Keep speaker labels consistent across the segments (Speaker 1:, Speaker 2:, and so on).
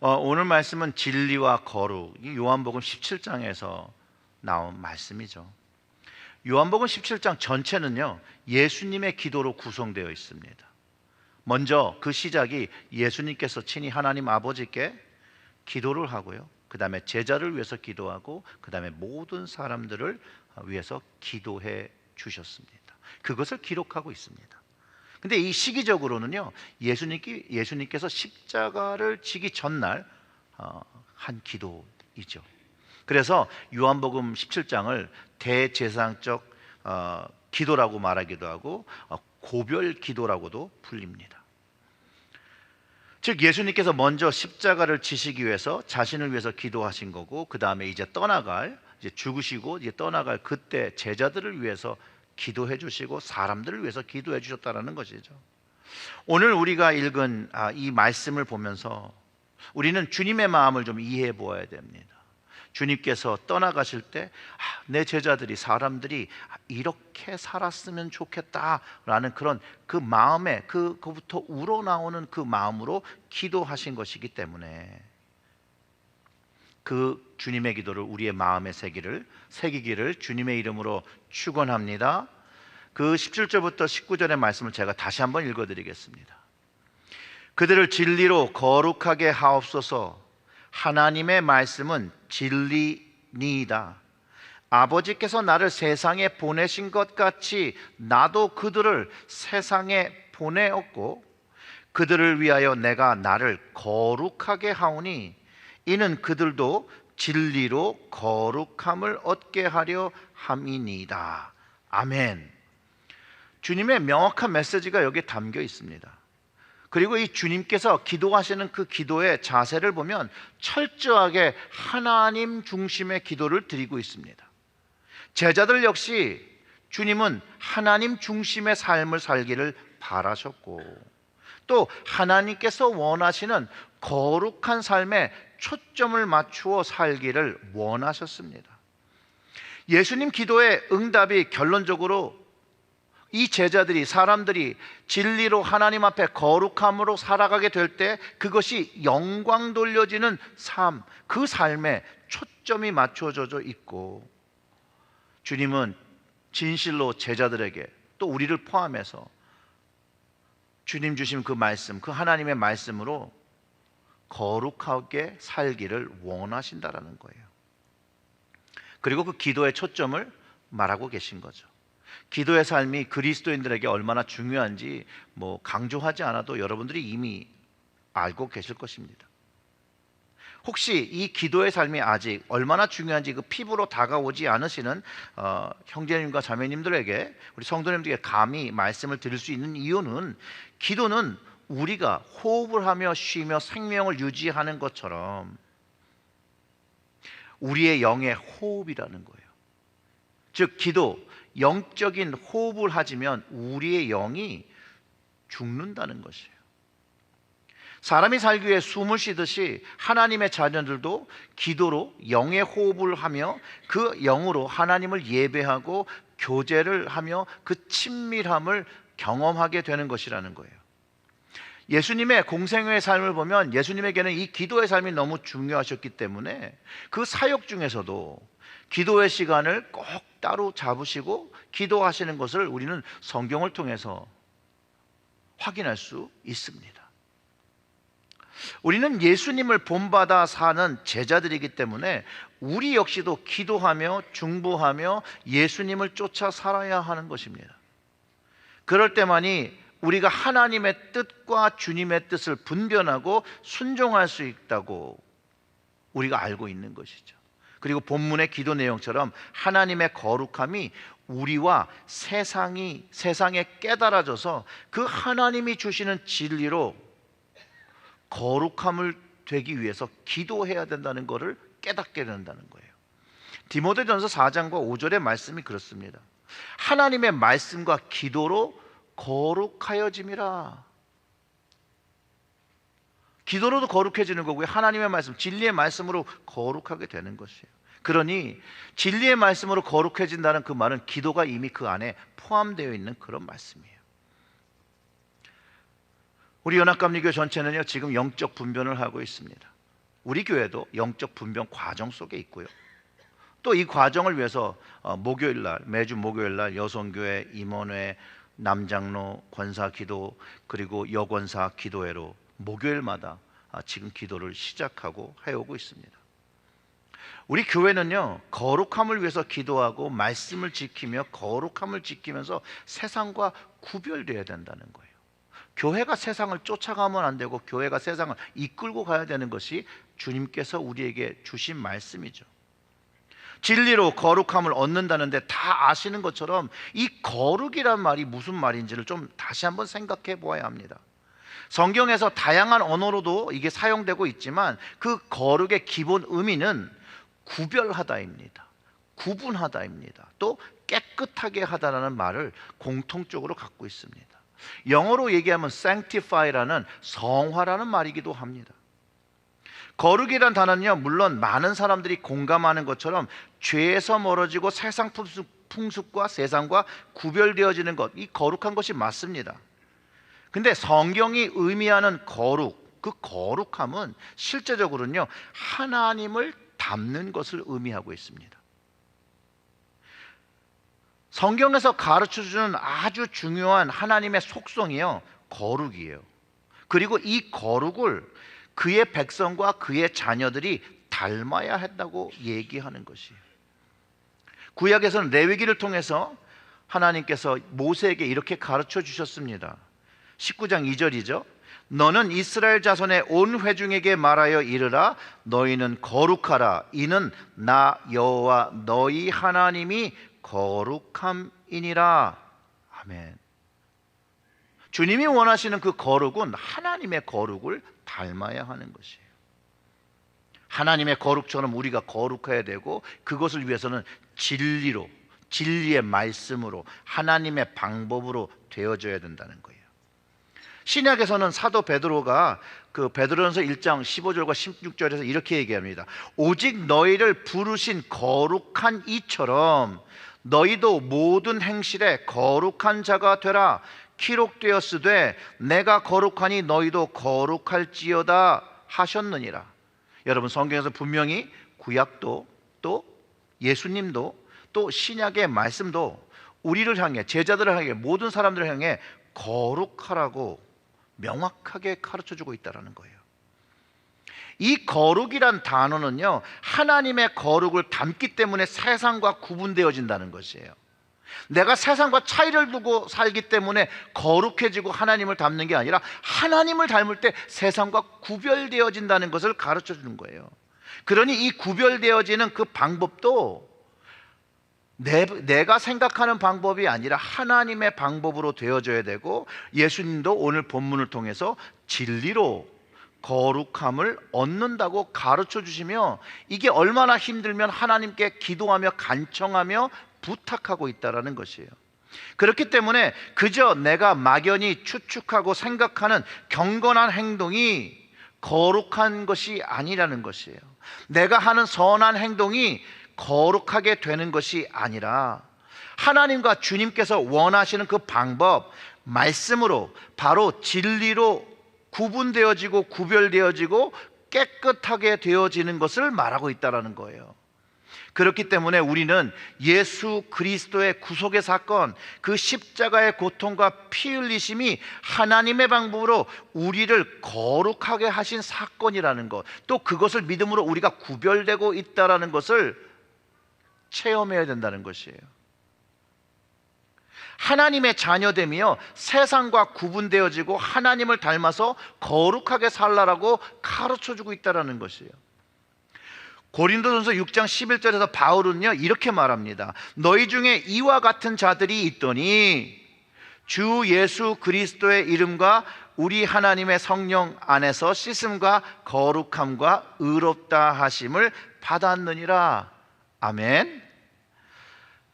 Speaker 1: 오늘 말씀은 진리와 거룩, 이 요한복음 17장에서 나온 말씀이죠. 요한복음 17장 전체는요, 예수님의 기도로 구성되어 있습니다. 먼저 그 시작이 예수님께서 친히 하나님 아버지께 기도를 하고요, 그 다음에 제자를 위해서 기도하고, 그 다음에 모든 사람들을 위해서 기도해 주셨습니다. 그것을 기록하고 있습니다. 근데 이 시기적으로는요, 예수님께서 십자가를 지기 전날 한 기도이죠. 그래서 요한복음 17장을 대제사장적 기도라고 말하기도 하고 고별 기도라고도 불립니다. 즉 예수님께서 먼저 십자가를 지시기 위해서 자신을 위해서 기도하신 거고, 그 다음에 이제 죽으시고 이제 떠나갈 그때 제자들을 위해서 기도해 주시고 사람들을 위해서 기도해 주셨다는 것이죠. 오늘 우리가 읽은 이 말씀을 보면서 우리는 주님의 마음을 좀 이해해 보아야 됩니다. 주님께서 떠나가실 때 내 제자들이, 사람들이 이렇게 살았으면 좋겠다라는 그런 그 마음에, 그부터 우러나오는 그 마음으로 기도하신 것이기 때문에 그 주님의 기도를 우리의 마음에 새기기를 주님의 이름으로 축원합니다. 그 17절부터 19절의 말씀을 제가 다시 한번 읽어드리겠습니다. 그들을 진리로 거룩하게 하옵소서. 하나님의 말씀은 진리니이다. 아버지께서 나를 세상에 보내신 것 같이 나도 그들을 세상에 보내었고, 그들을 위하여 내가 나를 거룩하게 하오니 이는 그들도 진리로 거룩함을 얻게 하려 함이니이다. 아멘. 주님의 명확한 메시지가 여기에 담겨 있습니다. 그리고 이 주님께서 기도하시는 그 기도의 자세를 보면 철저하게 하나님 중심의 기도를 드리고 있습니다. 제자들 역시 주님은 하나님 중심의 삶을 살기를 바라셨고, 또 하나님께서 원하시는 거룩한 삶에 초점을 맞추어 살기를 원하셨습니다. 예수님 기도의 응답이 결론적으로 이 제자들이, 사람들이 진리로 하나님 앞에 거룩함으로 살아가게 될 때 그것이 영광 돌려지는 삶, 그 삶에 초점이 맞춰져 있고, 주님은 진실로 제자들에게, 또 우리를 포함해서 주님 주신 그 말씀, 그 하나님의 말씀으로 거룩하게 살기를 원하신다라는 거예요. 그리고 그 기도의 초점을 말하고 계신 거죠. 기도의 삶이 그리스도인들에게 얼마나 중요한지 강조하지 않아도 여러분들이 이미 알고 계실 것입니다. 혹시 이 기도의 삶이 아직 얼마나 중요한지 그 피부로 다가오지 않으시는 형제님과 자매님들에게, 우리 성도님들에게 감히 말씀을 드릴 수 있는 이유는, 기도는 우리가 호흡을 하며 쉬며 생명을 유지하는 것처럼 우리의 영의 호흡이라는 거예요. 즉 기도, 영적인 호흡을 하지면 우리의 영이 죽는다는 것이에요. 사람이 살기 위해 숨을 쉬듯이 하나님의 자녀들도 기도로 영의 호흡을 하며 그 영으로 하나님을 예배하고 교제를 하며 그 친밀함을 경험하게 되는 것이라는 거예요. 예수님의 공생애의 삶을 보면 예수님에게는 이 기도의 삶이 너무 중요하셨기 때문에 그 사역 중에서도 기도의 시간을 꼭 따로 잡으시고 기도하시는 것을 우리는 성경을 통해서 확인할 수 있습니다. 우리는 예수님을 본받아 사는 제자들이기 때문에 우리 역시도 기도하며 중보하며 예수님을 쫓아 살아야 하는 것입니다. 그럴 때만이 우리가 하나님의 뜻과 주님의 뜻을 분별하고 순종할 수 있다고 우리가 알고 있는 것이죠. 그리고 본문의 기도 내용처럼 하나님의 거룩함이 우리와 세상에 깨달아져서 그 하나님이 주시는 진리로 거룩함을 되기 위해서 기도해야 된다는 것을 깨닫게 된다는 거예요. 디모데전서 4장과 5절의 말씀이 그렇습니다. 하나님의 말씀과 기도로 거룩하여짐이라. 기도로도 거룩해지는 거고요, 하나님의 말씀, 진리의 말씀으로 거룩하게 되는 것이에요. 그러니 진리의 말씀으로 거룩해진다는 그 말은 기도가 이미 그 안에 포함되어 있는 그런 말씀이에요. 우리 연합감리교 전체는요 지금 영적 분변을 하고 있습니다. 우리 교회도 영적 분별 과정 속에 있고요. 또 이 과정을 위해서 목요일 날, 매주 목요일 날 여성교회, 임원회, 남장로, 권사 기도, 그리고 여권사 기도회로 목요일마다 지금 기도를 시작하고 해오고 있습니다. 우리 교회는요, 거룩함을 위해서 기도하고 말씀을 지키며 거룩함을 지키면서 세상과 구별되어야 된다는 거예요. 교회가 세상을 쫓아가면 안 되고 교회가 세상을 이끌고 가야 되는 것이 주님께서 우리에게 주신 말씀이죠. 진리로 거룩함을 얻는다는데 다 아시는 것처럼 이 거룩이란 말이 무슨 말인지를 좀 다시 한번 생각해 보아야 합니다. 성경에서 다양한 언어로도 이게 사용되고 있지만 그 거룩의 기본 의미는 구별하다입니다. 구분하다입니다. 또 깨끗하게 하다라는 말을 공통적으로 갖고 있습니다. 영어로 얘기하면 sanctify라는 성화라는 말이기도 합니다. 거룩이란 단어는요, 물론 많은 사람들이 공감하는 것처럼 죄에서 멀어지고 세상 풍습과 세상과 구별되어지는 것, 이 거룩한 것이 맞습니다. 근데 성경이 의미하는 거룩, 그 거룩함은 실제적으로는요, 하나님을 닮는 것을 의미하고 있습니다. 성경에서 가르쳐주는 아주 중요한 하나님의 속성이요, 거룩이에요. 그리고 이 거룩을 그의 백성과 그의 자녀들이 닮아야 한다고 얘기하는 것이에요. 구약에서는 레위기를 통해서 하나님께서 모세에게 이렇게 가르쳐 주셨습니다. 19장 2절이죠. 너는 이스라엘 자손의 온 회중에게 말하여 이르라. 너희는 거룩하라. 이는 나 여호와 너희 하나님이 거룩함이니라. 아멘. 주님이 원하시는 그 거룩은 하나님의 거룩을 닮아야 하는 것이에요. 하나님의 거룩처럼 우리가 거룩해야 되고, 그것을 위해서는 진리로, 진리의 말씀으로, 하나님의 방법으로 되어져야 된다는 거예요. 신약에서는 사도 베드로가 그 베드로전서 1장 15절과 16절에서 이렇게 얘기합니다. 오직 너희를 부르신 거룩한 이처럼 너희도 모든 행실에 거룩한 자가 되라. 기록되었으되 내가 거룩하니 너희도 거룩할지어다 하셨느니라. 여러분, 성경에서 분명히 구약도 또 예수님도 또 신약의 말씀도 우리를 향해, 제자들을 향해, 모든 사람들을 향해 거룩하라고 명확하게 가르쳐주고 있다는 거예요. 이 거룩이란 단어는요, 하나님의 거룩을 담기 때문에 세상과 구분되어진다는 것이에요. 내가 세상과 차이를 두고 살기 때문에 거룩해지고 하나님을 닮는 게 아니라 하나님을 닮을 때 세상과 구별되어진다는 것을 가르쳐 주는 거예요. 그러니 이 구별되어지는 그 방법도 내가 생각하는 방법이 아니라 하나님의 방법으로 되어져야 되고, 예수님도 오늘 본문을 통해서 진리로 거룩함을 얻는다고 가르쳐 주시며, 이게 얼마나 힘들면 하나님께 기도하며 간청하며 부탁하고 있다라는 것이에요. 그렇기 때문에 그저 내가 막연히 추측하고 생각하는 경건한 행동이 거룩한 것이 아니라는 것이에요. 내가 하는 선한 행동이 거룩하게 되는 것이 아니라 하나님과 주님께서 원하시는 그 방법, 말씀으로, 바로 진리로 구분되어지고 구별되어지고 깨끗하게 되어지는 것을 말하고 있다는 거예요. 그렇기 때문에 우리는 예수 그리스도의 구속의 사건, 그 십자가의 고통과 피 흘리심이 하나님의 방법으로 우리를 거룩하게 하신 사건이라는 것, 또 그것을 믿음으로 우리가 구별되고 있다는 것을 체험해야 된다는 것이에요. 하나님의 자녀됨이요, 세상과 구분되어지고 하나님을 닮아서 거룩하게 살라라고 가르쳐주고 있다는 것이에요. 고린도전서 6장 11절에서 바울은요, 이렇게 말합니다. 너희 중에 이와 같은 자들이 있더니 주 예수 그리스도의 이름과 우리 하나님의 성령 안에서 씻음과 거룩함과 의롭다 하심을 받았느니라. 아멘.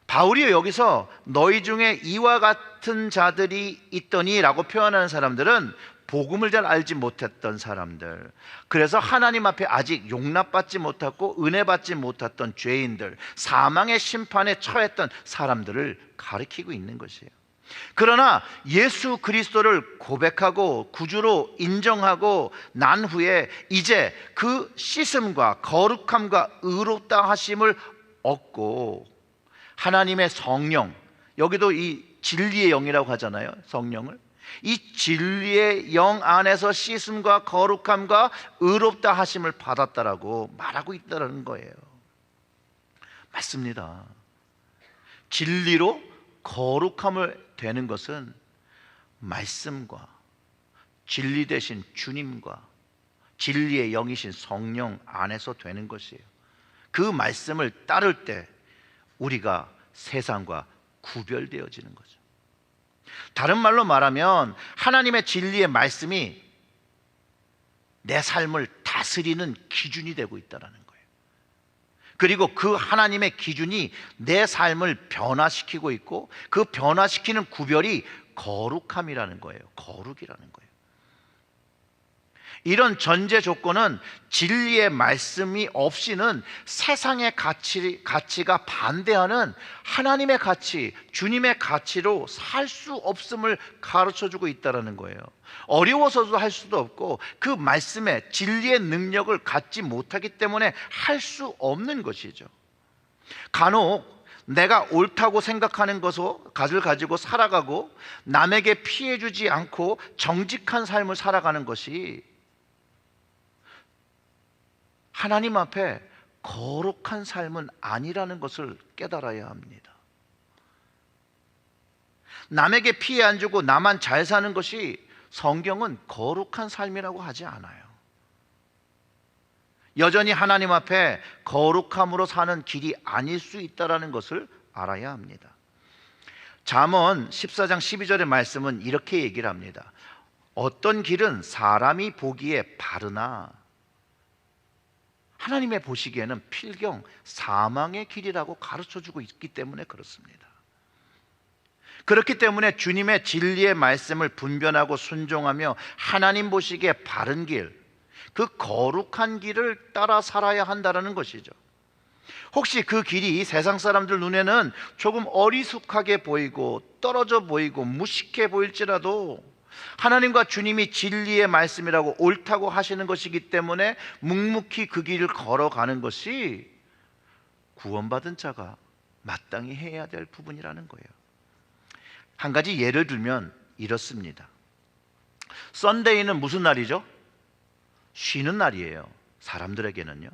Speaker 1: 바울이 여기서 너희 중에 이와 같은 자들이 있더니 라고 표현하는 사람들은 복음을 잘 알지 못했던 사람들, 그래서 하나님 앞에 아직 용납받지 못했고 은혜 받지 못했던 죄인들, 사망의 심판에 처했던 사람들을 가리키고 있는 것이에요. 그러나 예수 그리스도를 고백하고 구주로 인정하고 난 후에 이제 그 씻음과 거룩함과 의롭다 하심을 얻고 하나님의 성령, 여기도 이 진리의 영이라고 하잖아요. 성령을. 이 진리의 영 안에서 씻음과 거룩함과 의롭다 하심을 받았다라고 말하고 있다는 거예요. 맞습니다. 진리로 거룩함을 되는 것은 말씀과 진리 되신 주님과 진리의 영이신 성령 안에서 되는 것이에요. 그 말씀을 따를 때 우리가 세상과 구별되어지는 거죠. 다른 말로 말하면 하나님의 진리의 말씀이 내 삶을 다스리는 기준이 되고 있다는 거예요. 그리고 그 하나님의 기준이 내 삶을 변화시키고 있고 그 변화시키는 구별이 거룩함이라는 거예요. 거룩이라는 거예요. 이런 전제 조건은 진리의 말씀이 없이는 세상의 가치가 반대하는 하나님의 가치, 주님의 가치로 살 수 없음을 가르쳐주고 있다는 거예요. 어려워서도 할 수도 없고 그 말씀에 진리의 능력을 갖지 못하기 때문에 할 수 없는 것이죠. 간혹 내가 옳다고 생각하는 것을 가지고 살아가고 남에게 피해주지 않고 정직한 삶을 살아가는 것이 하나님 앞에 거룩한 삶은 아니라는 것을 깨달아야 합니다. 남에게 피해 안 주고 나만 잘 사는 것이 성경은 거룩한 삶이라고 하지 않아요. 여전히 하나님 앞에 거룩함으로 사는 길이 아닐 수 있다는 것을 알아야 합니다. 잠언 14장 12절의 말씀은 이렇게 얘기를 합니다. 어떤 길은 사람이 보기에 바르나 하나님의 보시기에는 필경 사망의 길이라고 가르쳐주고 있기 때문에 그렇습니다. 그렇기 때문에 주님의 진리의 말씀을 분별하고 순종하며 하나님 보시기에 바른 길, 그 거룩한 길을 따라 살아야 한다는 것이죠. 혹시 그 길이 세상 사람들 눈에는 조금 어리숙하게 보이고 떨어져 보이고 무식해 보일지라도 하나님과 주님이 진리의 말씀이라고 옳다고 하시는 것이기 때문에 묵묵히 그 길을 걸어가는 것이 구원받은 자가 마땅히 해야 될 부분이라는 거예요. 한 가지 예를 들면 이렇습니다. 썬데이는 무슨 날이죠? 쉬는 날이에요. 사람들에게는요.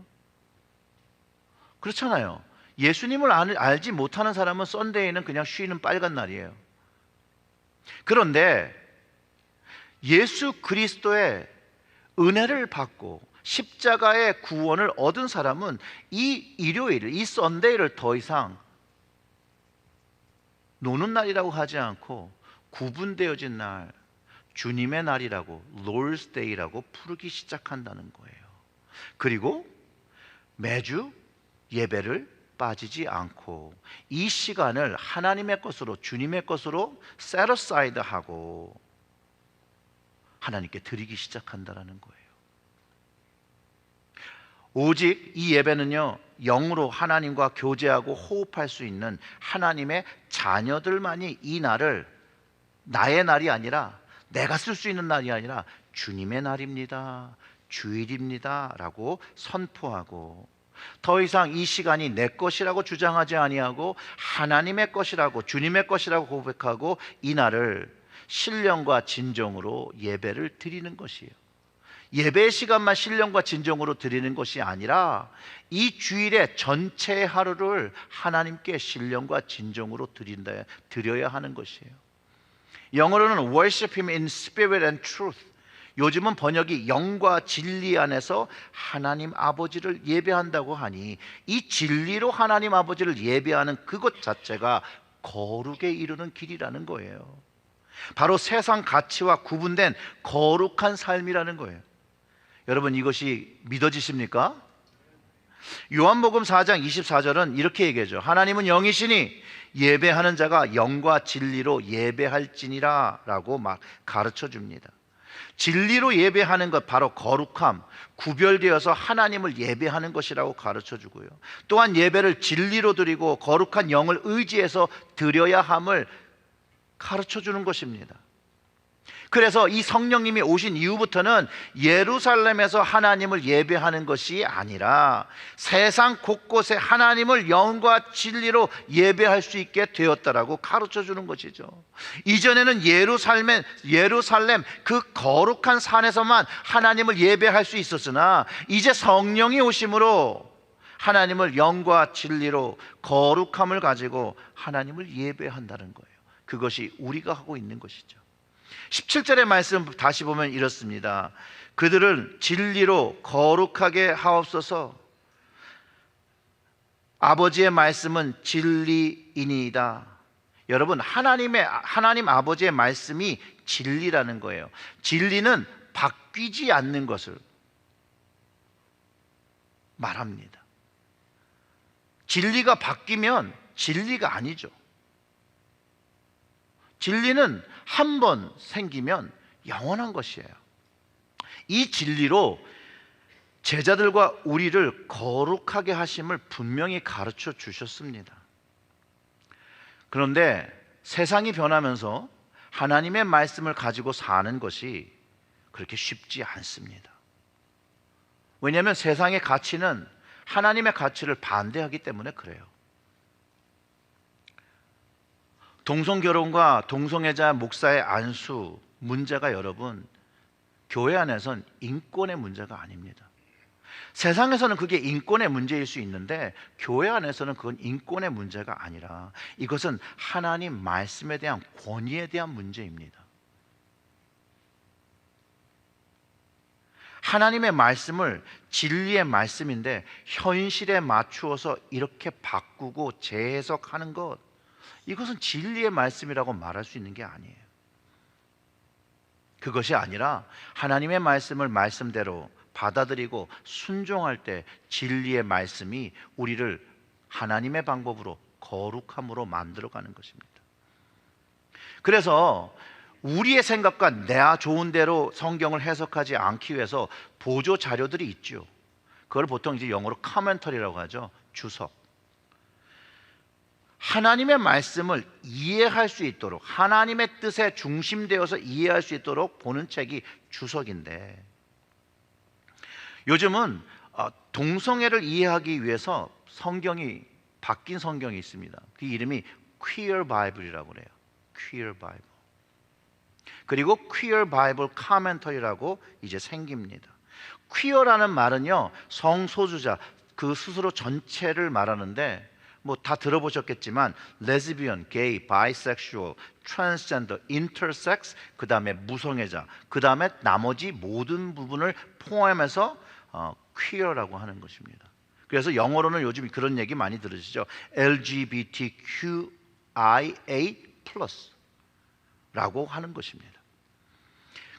Speaker 1: 그렇잖아요. 예수님을 알지 못하는 사람은 썬데이는 그냥 쉬는 빨간 날이에요. 그런데 예수 그리스도의 은혜를 받고 십자가의 구원을 얻은 사람은 이 일요일을, 이 썬데이를 더 이상 노는 날이라고 하지 않고 구분되어진 날, 주님의 날이라고, Lord's Day라고 부르기 시작한다는 거예요. 그리고 매주 예배를 빠지지 않고 이 시간을 하나님의 것으로, 주님의 것으로 set aside 하고 하나님께 드리기 시작한다는 거예요. 오직 이 예배는요, 영으로 하나님과 교제하고 호흡할 수 있는 하나님의 자녀들만이 이 날을 나의 날이 아니라, 내가 쓸 수 있는 날이 아니라 주님의 날입니다, 주일입니다 라고 선포하고, 더 이상 이 시간이 내 것이라고 주장하지 아니하고 하나님의 것이라고, 주님의 것이라고 고백하고 이 날을 신령과 진정으로 예배를 드리는 것이에요. 예배의 시간만 신령과 진정으로 드리는 것이 아니라 이 주일의 전체 하루를 하나님께 신령과 진정으로 드려야 하는 것이에요. 영어로는 worship Him in spirit and truth. 요즘은 번역이 영과 진리 안에서 하나님 아버지를 예배한다고 하니 이 진리로 하나님 아버지를 예배하는 그것 자체가 거룩에 이르는 길이라는 거예요. 바로 세상 가치와 구분된 거룩한 삶이라는 거예요. 여러분, 이것이 믿어지십니까? 요한복음 4장 24절은 이렇게 얘기하죠. 하나님은 영이시니 예배하는 자가 영과 진리로 예배할지니라 라고 막 가르쳐 줍니다. 진리로 예배하는 것, 바로 거룩함, 구별되어서 하나님을 예배하는 것이라고 가르쳐 주고요. 또한 예배를 진리로 드리고 거룩한 영을 의지해서 드려야 함을 가르쳐 주는 것입니다. 그래서 이 성령님이 오신 이후부터는 예루살렘에서 하나님을 예배하는 것이 아니라 세상 곳곳에 하나님을 영과 진리로 예배할 수 있게 되었다라고 가르쳐 주는 것이죠. 이전에는 예루살렘 그 거룩한 산에서만 하나님을 예배할 수 있었으나 이제 성령이 오심으로 하나님을 영과 진리로 거룩함을 가지고 하나님을 예배한다는 거예요. 그것이 우리가 하고 있는 것이죠. 17절의 말씀 다시 보면 이렇습니다. 그들을 진리로 거룩하게 하옵소서. 아버지의 말씀은 진리이니이다. 여러분, 하나님 아버지의 말씀이 진리라는 거예요. 진리는 바뀌지 않는 것을 말합니다. 진리가 바뀌면 진리가 아니죠. 진리는 한 번 생기면 영원한 것이에요. 이 진리로 제자들과 우리를 거룩하게 하심을 분명히 가르쳐 주셨습니다. 그런데 세상이 변하면서 하나님의 말씀을 가지고 사는 것이 그렇게 쉽지 않습니다. 왜냐하면 세상의 가치는 하나님의 가치를 반대하기 때문에 그래요. 동성결혼과 동성애자 목사의 안수 문제가 여러분, 교회 안에선 인권의 문제가 아닙니다. 세상에서는 그게 인권의 문제일 수 있는데 교회 안에서는 그건 인권의 문제가 아니라 이것은 하나님 말씀에 대한 권위에 대한 문제입니다. 하나님의 말씀을 진리의 말씀인데 현실에 맞추어서 이렇게 바꾸고 재해석하는 것, 이것은 진리의 말씀이라고 말할 수 있는 게 아니에요. 그것이 아니라 하나님의 말씀을 말씀대로 받아들이고 순종할 때 진리의 말씀이 우리를 하나님의 방법으로 거룩함으로 만들어가는 것입니다. 그래서 우리의 생각과 내 좋은 대로 성경을 해석하지 않기 위해서 보조 자료들이 있죠. 그걸 보통 이제 영어로 커멘터리라고 하죠. 주석. 하나님의 말씀을 이해할 수 있도록, 하나님의 뜻에 중심되어서 이해할 수 있도록 보는 책이 주석인데, 요즘은 동성애를 이해하기 위해서 성경이 바뀐 성경이 있습니다. 그 이름이 Queer Bible이라고 그래요. Queer Bible. 그리고 Queer Bible Commentary라고 이제 생깁니다. Queer라는 말은요, 성소수자 그 스스로 전체를 말하는데, 뭐 다 들어보셨겠지만 레즈비언, 게이, 바이섹슈얼, 트랜스젠더, 인터섹스, 그 다음에 무성애자, 그 다음에 나머지 모든 부분을 포함해서 퀴어라고 하는 것입니다. 그래서 영어로는 요즘 그런 얘기 많이 들으시죠. LGBTQIA+라고 하는 것입니다.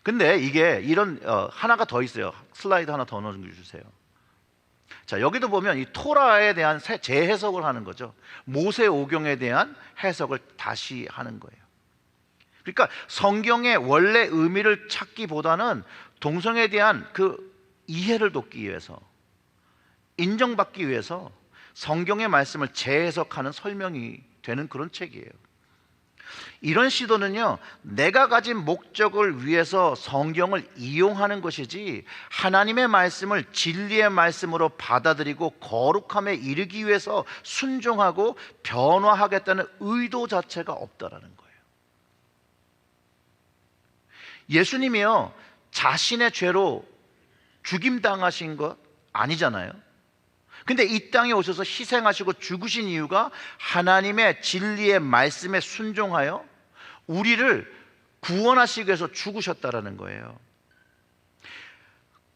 Speaker 1: 근데 이게 이런 하나가 더 있어요. 슬라이드 하나 더 넣어주세요. 자, 여기도 보면 이 토라에 대한 재해석을 하는 거죠. 모세오경에 대한 해석을 다시 하는 거예요. 그러니까 성경의 원래 의미를 찾기보다는 동성애에 대한 그 이해를 돕기 위해서, 인정받기 위해서 성경의 말씀을 재해석하는 설명이 되는 그런 책이에요. 이런 시도는요, 내가 가진 목적을 위해서 성경을 이용하는 것이지 하나님의 말씀을 진리의 말씀으로 받아들이고 거룩함에 이르기 위해서 순종하고 변화하겠다는 의도 자체가 없다라는 거예요. 예수님이요, 자신의 죄로 죽임당하신 것 아니잖아요. 근데 이 땅에 오셔서 희생하시고 죽으신 이유가 하나님의 진리의 말씀에 순종하여 우리를 구원하시기 위해서 죽으셨다라는 거예요.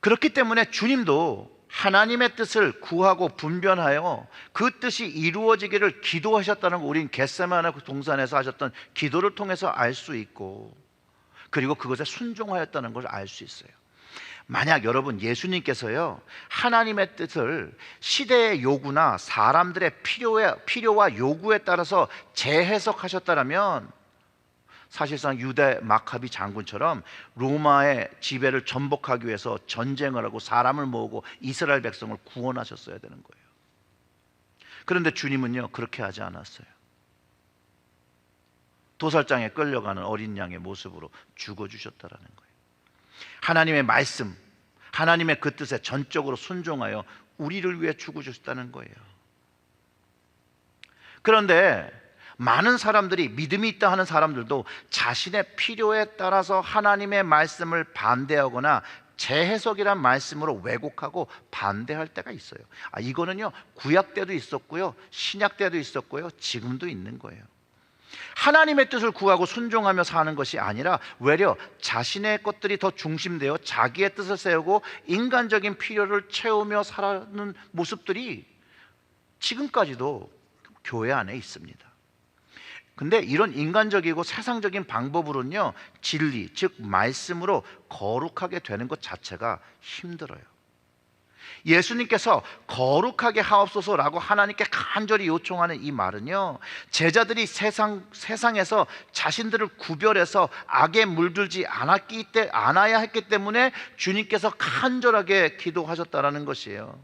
Speaker 1: 그렇기 때문에 주님도 하나님의 뜻을 구하고 분별하여 그 뜻이 이루어지기를 기도하셨다는 거, 우린 겟세마네 동산에서 하셨던 기도를 통해서 알 수 있고, 그리고 그것에 순종하였다는 걸 알 수 있어요. 만약 여러분 예수님께서요, 하나님의 뜻을 시대의 요구나 사람들의 필요와 요구에 따라서 재해석하셨다면 사실상 유대 마카비 장군처럼 로마의 지배를 전복하기 위해서 전쟁을 하고 사람을 모으고 이스라엘 백성을 구원하셨어야 되는 거예요. 그런데 주님은요, 그렇게 하지 않았어요. 도살장에 끌려가는 어린 양의 모습으로 죽어주셨다라는 거예요. 하나님의 말씀, 하나님의 그 뜻에 전적으로 순종하여 우리를 위해 죽어주셨다는 거예요. 그런데 많은 사람들이, 믿음이 있다 하는 사람들도 자신의 필요에 따라서 하나님의 말씀을 반대하거나 재해석이란 말씀으로 왜곡하고 반대할 때가 있어요. 이거는요, 구약 때도 있었고요, 신약 때도 있었고요, 지금도 있는 거예요. 하나님의 뜻을 구하고 순종하며 사는 것이 아니라 외려 자신의 것들이 더 중심되어 자기의 뜻을 세우고 인간적인 필요를 채우며 살아가는 모습들이 지금까지도 교회 안에 있습니다. 근데 이런 인간적이고 세상적인 방법으로는요, 진리, 즉 말씀으로 거룩하게 되는 것 자체가 힘들어요. 예수님께서 거룩하게 하옵소서라고 하나님께 간절히 요청하는 이 말은요, 제자들이 세상에서 자신들을 구별해서 악에 물들지 않아야 했기 때문에 주님께서 간절하게 기도하셨다라는 것이에요.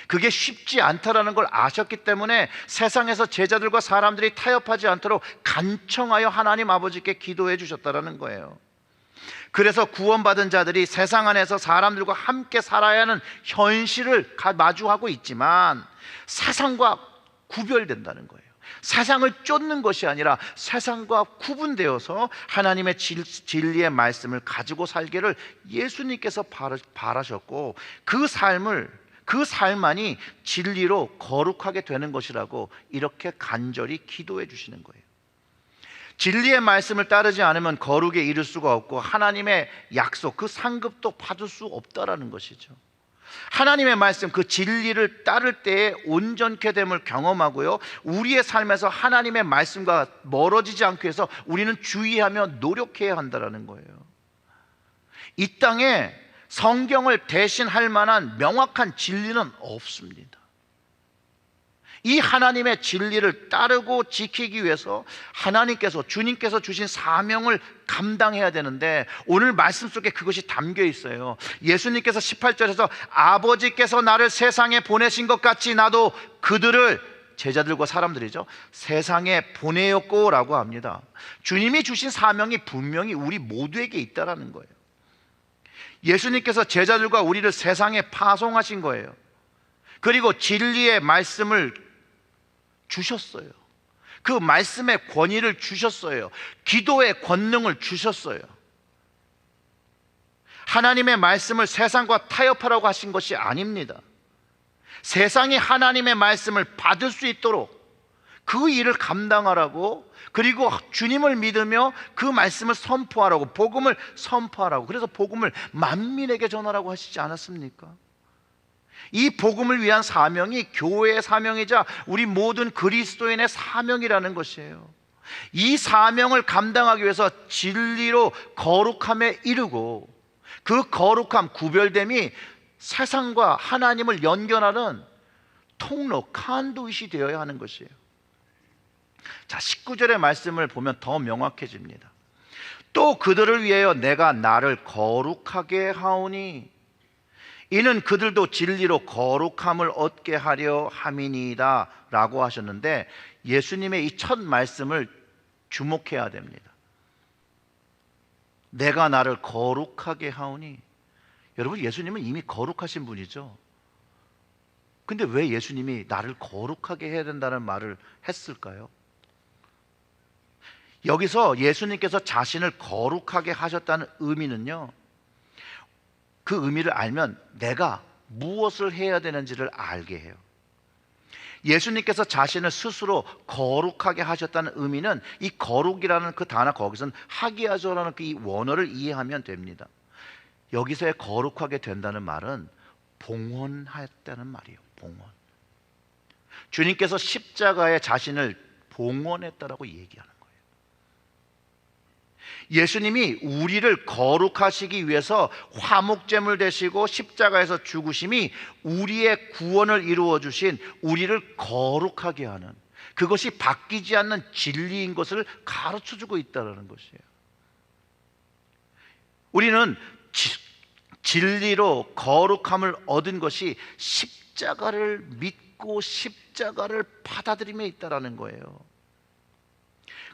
Speaker 1: 그게 쉽지 않다라는 걸 아셨기 때문에 세상에서 제자들과 사람들이 타협하지 않도록 간청하여 하나님 아버지께 기도해 주셨다라는 거예요. 그래서 구원받은 자들이 세상 안에서 사람들과 함께 살아야 하는 현실을 마주하고 있지만 세상과 구별된다는 거예요. 세상을 쫓는 것이 아니라 세상과 구분되어서 하나님의 진리의 말씀을 가지고 살기를 예수님께서 바라셨고, 그 삶만이 진리로 거룩하게 되는 것이라고 이렇게 간절히 기도해 주시는 거예요. 진리의 말씀을 따르지 않으면 거룩에 이를 수가 없고 하나님의 약속, 그 상급도 받을 수 없다라는 것이죠. 하나님의 말씀, 그 진리를 따를 때에 온전케 됨을 경험하고요, 우리의 삶에서 하나님의 말씀과 멀어지지 않기 위해서 우리는 주의하며 노력해야 한다는 거예요. 이 땅에 성경을 대신할 만한 명확한 진리는 없습니다. 이 하나님의 진리를 따르고 지키기 위해서 주님께서 주신 사명을 감당해야 되는데, 오늘 말씀 속에 그것이 담겨 있어요. 예수님께서 18절에서 아버지께서 나를 세상에 보내신 것 같이 나도 그들을, 제자들과 사람들이죠, 세상에 보내었고 라고 합니다. 주님이 주신 사명이 분명히 우리 모두에게 있다라는 거예요. 예수님께서 제자들과 우리를 세상에 파송하신 거예요. 그리고 진리의 말씀을 주셨어요. 그 말씀의 권위를 주셨어요. 기도의 권능을 주셨어요. 하나님의 말씀을 세상과 타협하라고 하신 것이 아닙니다. 세상이 하나님의 말씀을 받을 수 있도록 그 일을 감당하라고, 그리고 주님을 믿으며 그 말씀을 선포하라고, 복음을 선포하라고, 그래서 복음을 만민에게 전하라고 하시지 않았습니까? 이 복음을 위한 사명이 교회의 사명이자 우리 모든 그리스도인의 사명이라는 것이에요. 이 사명을 감당하기 위해서 진리로 거룩함에 이르고, 그 거룩함, 구별됨이 세상과 하나님을 연결하는 통로, 칸두잇이 되어야 하는 것이에요. 자, 19절의 말씀을 보면 더 명확해집니다. 또 그들을 위하여 내가 나를 거룩하게 하오니 이는 그들도 진리로 거룩함을 얻게 하려 함이니이다 라고 하셨는데, 예수님의 이 첫 말씀을 주목해야 됩니다. 내가 나를 거룩하게 하오니, 여러분, 예수님은 이미 거룩하신 분이죠. 근데 왜 예수님이 나를 거룩하게 해야 된다는 말을 했을까요? 여기서 예수님께서 자신을 거룩하게 하셨다는 의미는요, 그 의미를 알면 내가 무엇을 해야 되는지를 알게 해요. 예수님께서 자신을 스스로 거룩하게 하셨다는 의미는, 이 거룩이라는 그 단어, 거기서는 하기야조라는 그 이 원어를 이해하면 됩니다. 여기서의 거룩하게 된다는 말은 봉헌했다는 말이에요. 봉헌. 주님께서 십자가에 자신을 봉헌했다라고 얘기하는 거예요. 예수님이 우리를 거룩하시기 위해서 화목제물 되시고 십자가에서 죽으심이 우리의 구원을 이루어 주신, 우리를 거룩하게 하는, 그것이 바뀌지 않는 진리인 것을 가르쳐 주고 있다는 것이에요. 우리는 진리로 거룩함을 얻은 것이 십자가를 믿고 십자가를 받아들임에 있다는 거예요.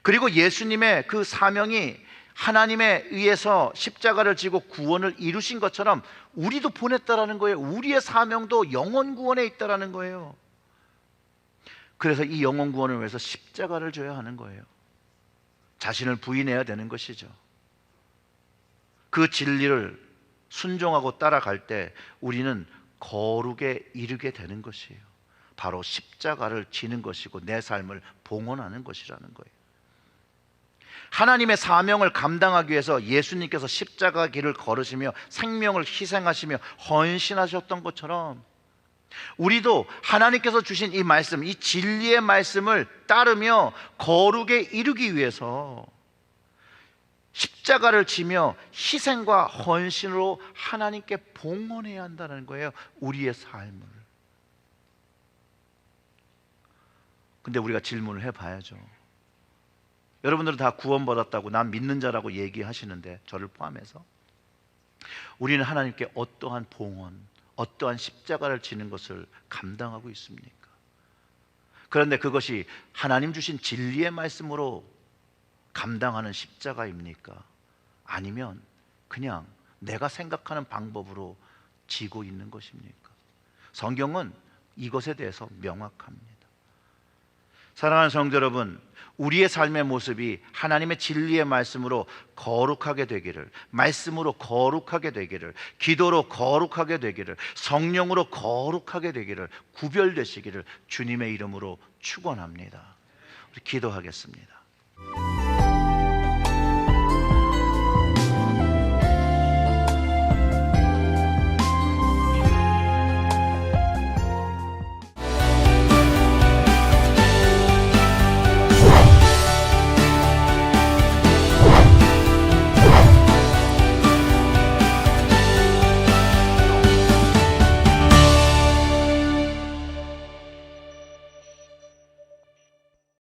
Speaker 1: 그리고 예수님의 그 사명이 하나님에 의해서 십자가를 지고 구원을 이루신 것처럼 우리도 보냈다라는 거예요. 우리의 사명도 영혼 구원에 있다라는 거예요. 그래서 이 영혼 구원을 위해서 십자가를 져야 하는 거예요. 자신을 부인해야 되는 것이죠. 그 진리를 순종하고 따라갈 때 우리는 거룩에 이르게 되는 것이에요. 바로 십자가를 지는 것이고 내 삶을 봉헌하는 것이라는 거예요. 하나님의 사명을 감당하기 위해서 예수님께서 십자가 길을 걸으시며 생명을 희생하시며 헌신하셨던 것처럼 우리도 하나님께서 주신 이 말씀, 이 진리의 말씀을 따르며 거룩에 이르기 위해서 십자가를 지며 희생과 헌신으로 하나님께 봉헌해야 한다는 거예요. 우리의 삶을. 근데 우리가 질문을 해봐야죠. 여러분들은 다 구원받았다고 난 믿는 자라고 얘기하시는데 저를 포함해서 우리는 하나님께 어떠한 봉헌, 어떠한 십자가를 지는 것을 감당하고 있습니까? 그런데 그것이 하나님 주신 진리의 말씀으로 감당하는 십자가입니까? 아니면 그냥 내가 생각하는 방법으로 지고 있는 것입니까? 성경은 이것에 대해서 명확합니다. 사랑하는 성도 여러분, 우리의 삶의 모습이 하나님의 진리의 말씀으로 거룩하게 되기를, 말씀으로 거룩하게 되기를, 기도로 거룩하게 되기를, 성령으로 거룩하게 되기를, 구별되시기를 주님의 이름으로 축원합니다. 우리 기도하겠습니다.